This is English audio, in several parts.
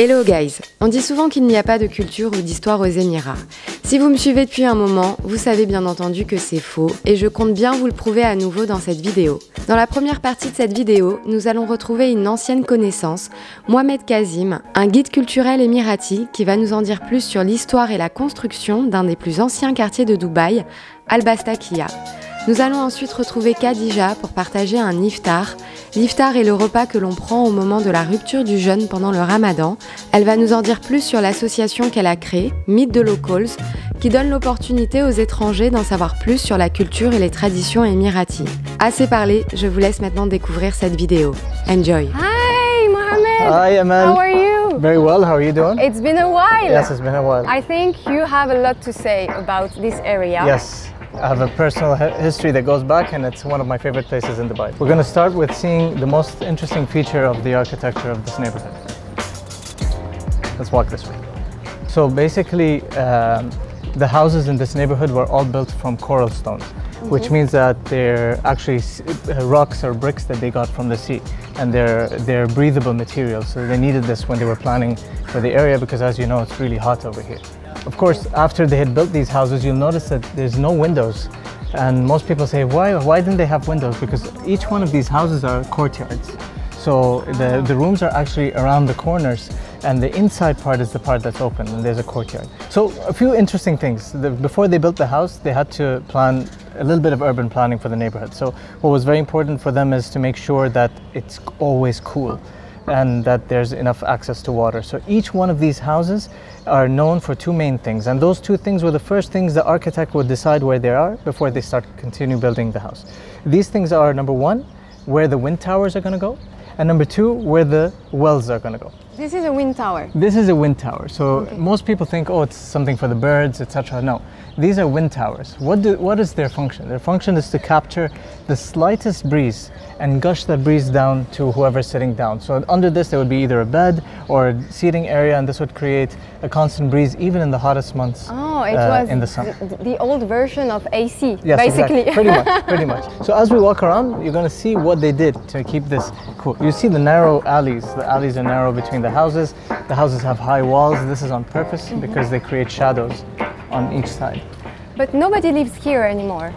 Hello guys, on dit souvent qu'il n'y a pas de culture ou d'histoire aux Émirats. Si vous me suivez depuis un moment, vous savez bien entendu que c'est faux et je compte bien vous le prouver à nouveau dans cette vidéo. Dans la première partie de cette vidéo, nous allons retrouver une ancienne connaissance, Mohamed Kazim, un guide culturel émirati qui va nous en dire plus sur l'histoire et la construction d'un des plus anciens quartiers de Dubaï, Al-Bastakia. Nous allons ensuite retrouver Khadija pour partager un iftar. L'iftar est le repas que l'on prend au moment de la rupture du jeûne pendant le Ramadan. Elle va nous en dire plus sur l'association qu'elle a créée, Meet the Locals, qui donne l'opportunité aux étrangers d'en savoir plus sur la culture et les traditions émiraties. Assez parlé, je vous laisse maintenant découvrir cette vidéo. Enjoy! Hi Mohamed! Hi Amal! How are you? Very well, how are you doing? It's been a while! Yes, it's been a while. I think you have a lot to say about this area. Yes. I have a personal history that goes back and it's one of my favorite places in Dubai. We're going to start with seeing the most interesting feature of the architecture of this neighborhood. Let's walk this way. So basically, the houses in this neighborhood were all built from coral stones, which means that they're actually rocks or bricks that they got from the sea, and they're breathable materials. So they needed this when they were planning for the area because, as you know, it's really hot over here. Of course, after they had built these houses, you'll notice that there's no windows. And most people say, why didn't they have windows? Because each one of these houses are courtyards. So the rooms are actually around the corners, and the inside part is the part that's open, and there's a courtyard. So a few interesting things. Before they built the house, they had to plan a little bit of urban planning for the neighborhood. So what was very important for them is to make sure that it's always cool and that there's enough access to water. So each one of these houses are known for two main things, and those two things were the first things the architect would decide where they are before they start continue building the house. These things are, number one, where the wind towers are going to go, and number two, where the wells are going to go. This is a wind tower. This is a wind tower. So most people think, oh, it's something for the birds, etc. No, these are wind towers. What is their function? Their function is to capture the slightest breeze and gush that breeze down to whoever's sitting down. So under this, there would be either a bed or a seating area, and this would create a constant breeze even in the hottest months in the sun. The old version of AC, yes, basically. Exactly. Pretty much. So as we walk around, you're going to see what they did to keep this cool. You see the narrow alleys. The alleys are narrow between the houses. The houses have high walls. This is on purpose because they create shadows on each side. But nobody lives here anymore.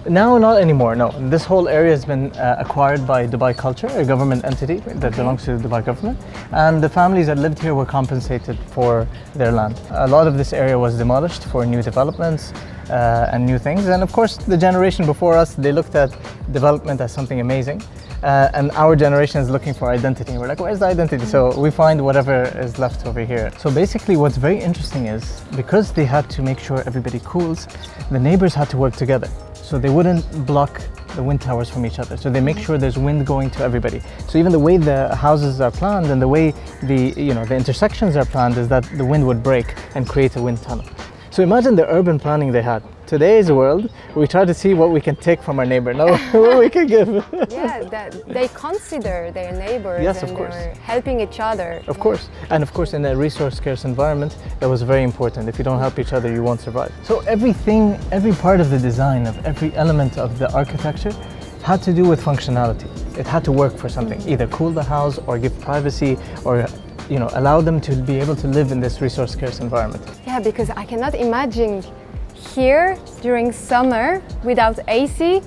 No, not anymore, no. This whole area has been acquired by Dubai Culture, a government entity that belongs to the Dubai government. And the families that lived here were compensated for their land. A lot of this area was demolished for new developments and new things. And of course, the generation before us, they looked at development as something amazing. And our generation is looking for identity. We're like, where's the identity? So we find whatever is left over here. So basically what's very interesting is, because they had to make sure everybody cools, the neighbors had to work together. So they wouldn't block the wind towers from each other. So they make sure there's wind going to everybody. So even the way the houses are planned and the way the intersections are planned is that the wind would break and create a wind tunnel. So imagine the urban planning they had. Today's world, we try to see what we can take from our neighbor, not what we can give. Yeah, that they consider their neighbors, yes, and of course. they're helping each other. Of course. And of course, in a resource-scarce environment, that was very important. If you don't help each other, you won't survive. So everything, every part of the design, of every element of the architecture had to do with functionality. It had to work for something, either cool the house or give privacy or allow them to be able to live in this resource-scarce environment. Yeah, because I cannot imagine here during summer without AC.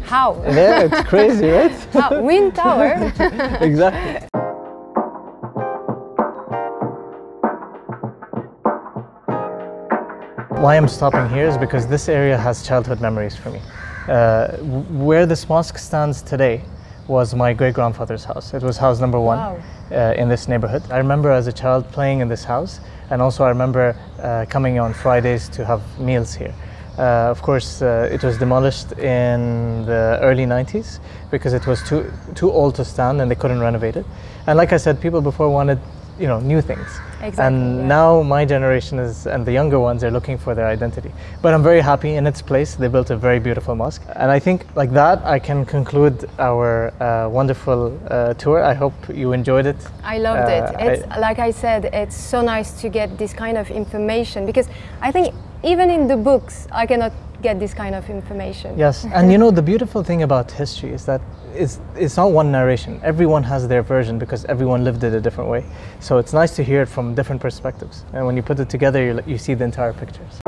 How? Yeah, it's crazy, right? Wind tower. Exactly. Why I'm stopping here is because this area has childhood memories for me. Where this mosque stands today was my great-grandfather's house. It was house number one. Wow. In this neighborhood. I remember as a child playing in this house, and also I remember coming on Fridays to have meals here. Of course, it was demolished in the early 90s because it was too old to stand and they couldn't renovate it. And like I said, people before wanted new things. Exactly, and now my generation and the younger ones are looking for their identity. But I'm very happy in its place. They built a very beautiful mosque. And I think like that, I can conclude our wonderful tour. I hope you enjoyed it. I loved it. It's, like I said, it's so nice to get this kind of information because I think even in the books, I cannot get this kind of information. Yes, and the beautiful thing about history is that it's not one narration. Everyone has their version because everyone lived it a different way. So it's nice to hear it from different perspectives. And when you put it together, you see the entire pictures.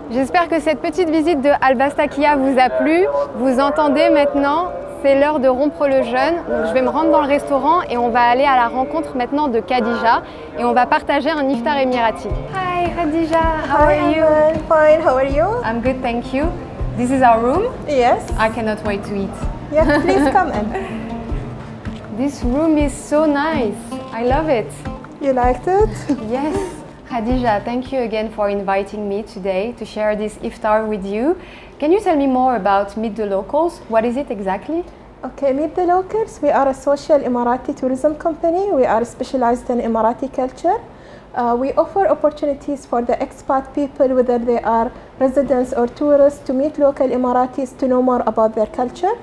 J'espère que cette petite visite de Al-Bastakia vous a plu. Vous entendez maintenant, c'est l'heure de rompre le jeûne. Donc je vais me rendre dans le restaurant et on va aller à la rencontre maintenant de Khadija et on va partager un iftar émirati. Hi Khadija, how are you? Fine, how are you? I'm good, thank you. This is our room. Yes. I cannot wait to eat. Yes, please come in. This room is so nice. I love it. You liked it? Yes. Khadija, thank you again for inviting me today to share this iftar with you. Can you tell me more about Meet the Locals? What is it exactly? Okay, Meet the Locals. We are a social Emirati tourism company. We are specialized in Emirati culture. We offer opportunities for the expat people, whether they are residents or tourists, to meet local Emiratis to know more about their culture.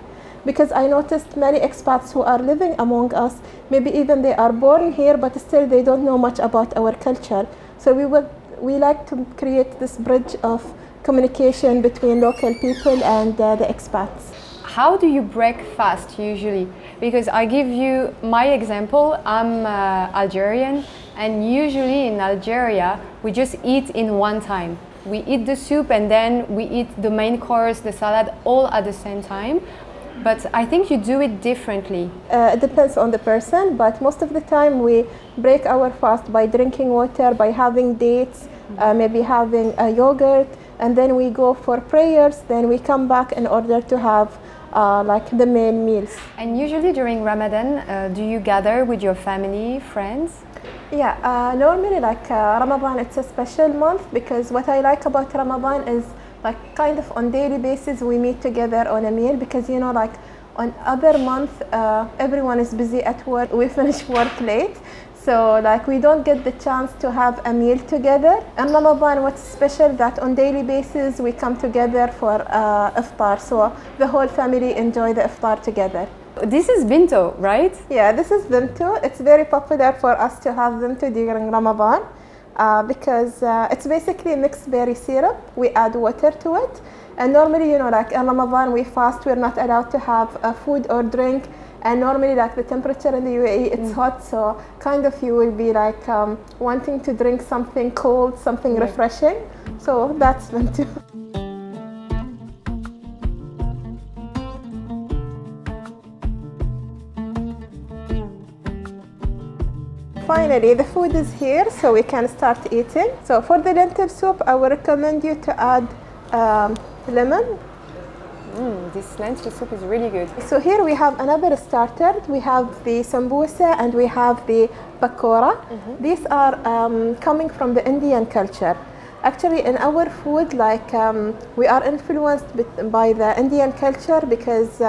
Because I noticed many expats who are living among us, maybe even they are born here, but still they don't know much about our culture. So we like to create this bridge of communication between local people and the expats. How do you break fast usually? Because I give you my example, I'm Algerian, and usually in Algeria we just eat in one time. We eat the soup and then we eat the main course, the salad, all at the same time. But I think you do it differently. It depends on the person, but most of the time we break our fast by drinking water, by having dates, maybe having a yogurt, and then we go for prayers, then we come back in order to have like the main meals. And usually during Ramadan, do you gather with your family, friends? Yeah, normally like Ramadan, it's a special month because what I like about Ramadan is like kind of on daily basis we meet together on a meal, because you know, like on other month everyone is busy at work, we finish work late, so like we don't get the chance to have a meal together. And Ramadan, what's special that on daily basis we come together for iftar, so the whole family enjoy the iftar together. This is binto, right? Yeah, this is binto. It's very popular for us to have binto during Ramadan. Because it's basically mixed berry syrup. We add water to it, and normally, you know, like in Ramadan we fast, we're not allowed to have food or drink, and normally like the temperature in the UAE, it's hot, so kind of you will be like wanting to drink something cold, something refreshing, so that's bintu. Finally, the food is here, so we can start eating. So for the lentil soup, I would recommend you to add lemon. This lentil soup is really good. So here we have another starter. We have the sambusa and we have the pakora. These are coming from the Indian culture. Actually, in our food, like we are influenced by the Indian culture because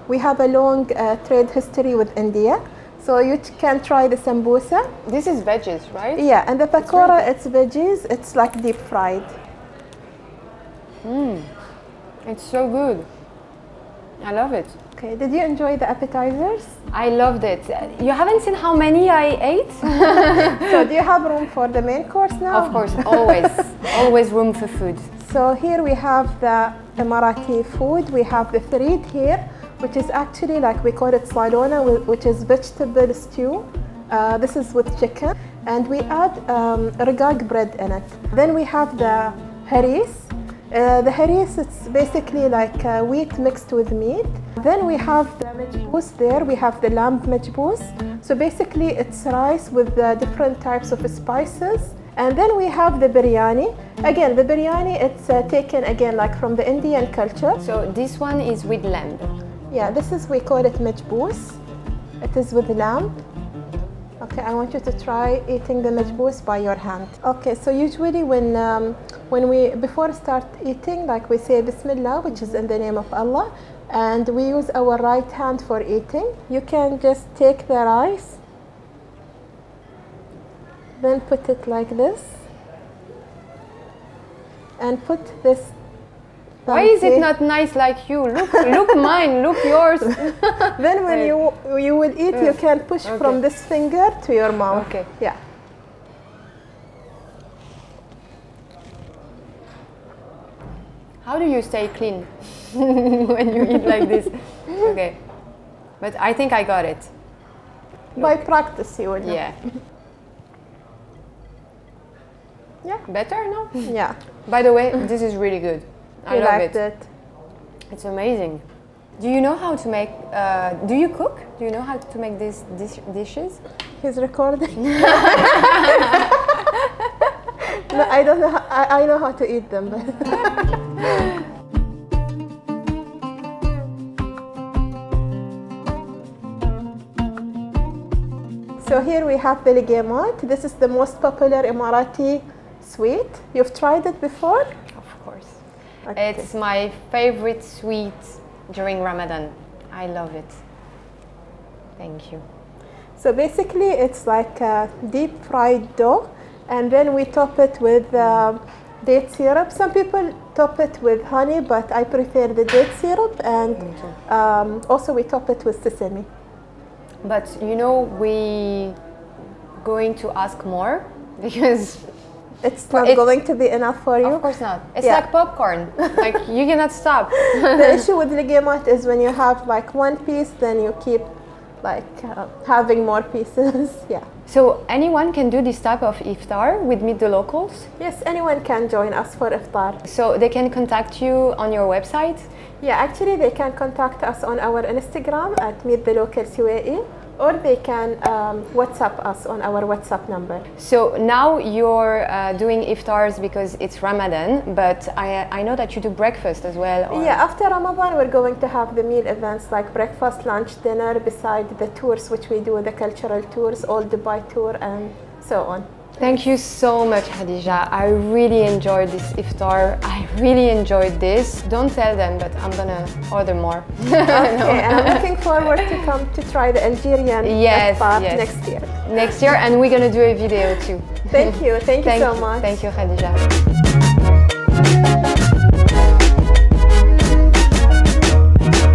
we have a long trade history with India. So you can try the sambusa. This is veggies, right? Yeah, and the pakora, it's veggies. It's like deep fried. It's so good. I love it. Okay, did you enjoy the appetizers? I loved it. You haven't seen how many I ate? So do you have room for the main course now? Of course, always. Always room for food. So here we have the Emirati food. We have the farid here, which is actually like we call it salona, which is vegetable stew. This is with chicken, and we add regag bread in it. Then we have the haris. The haris, it's basically like wheat mixed with meat. Then we have the majboos there. We have the lamb majboos. So basically it's rice with different types of spices. And then we have the biryani. Again, the biryani, it's taken again like from the Indian culture. So this one is with lamb. Yeah, this is, we call it majboos. It is with lamb. Okay, I want you to try eating the majboos by your hand. Okay, so usually when we, before start eating, like we say Bismillah, which is in the name of Allah, and we use our right hand for eating. You can just take the rice, then put it like this, and put this. Why is it not nice like you? Look mine, look yours. Then when you will eat, you can push from this finger to your mouth. Okay. Yeah. How do you stay clean when you eat like this? Okay, but I think I got it. By practice, you will know. Yeah. Yeah. Better, no? Yeah. By the way, this is really good. I You love liked it. It's amazing. Do you know how to make, do you cook? Do you know how to make these dishes? He's recording. No, I don't know. I know how to eat them. So here we have the legumat. This is the most popular Emirati sweet. You've tried it before? Of course. Okay. It's my favorite sweet during Ramadan. I love it. Thank you. So basically it's like a deep fried dough, and then we top it with date syrup. Some people top it with honey, but I prefer the date syrup, and also we top it with sesame. But you know, we going to ask more because it's not going to be enough for you. Of course not. It's like popcorn. Like you cannot stop. The issue with legumat is when you have like one piece, then you keep like having more pieces. Yeah. So anyone can do this type of iftar with Meet the Locals? Yes, anyone can join us for iftar. So they can contact you on your website? Yeah, actually they can contact us on our Instagram at Meet the Locals UAE, or they can WhatsApp us on our WhatsApp number. So now you're doing iftars because it's Ramadan, but I know that you do breakfast as well. Or? Yeah, after Ramadan we're going to have the meal events like breakfast, lunch, dinner, beside the tours which we do, the cultural tours, all Dubai tour and so on. Thank you so much, Khadija. I really enjoyed this iftar. I really enjoyed this. Don't tell them, but I'm gonna order more. Okay, and I'm looking forward to come to try the Algerian iftar next year. Next year, and we're gonna do a video too. Thank you so much. Thank you, Khadija.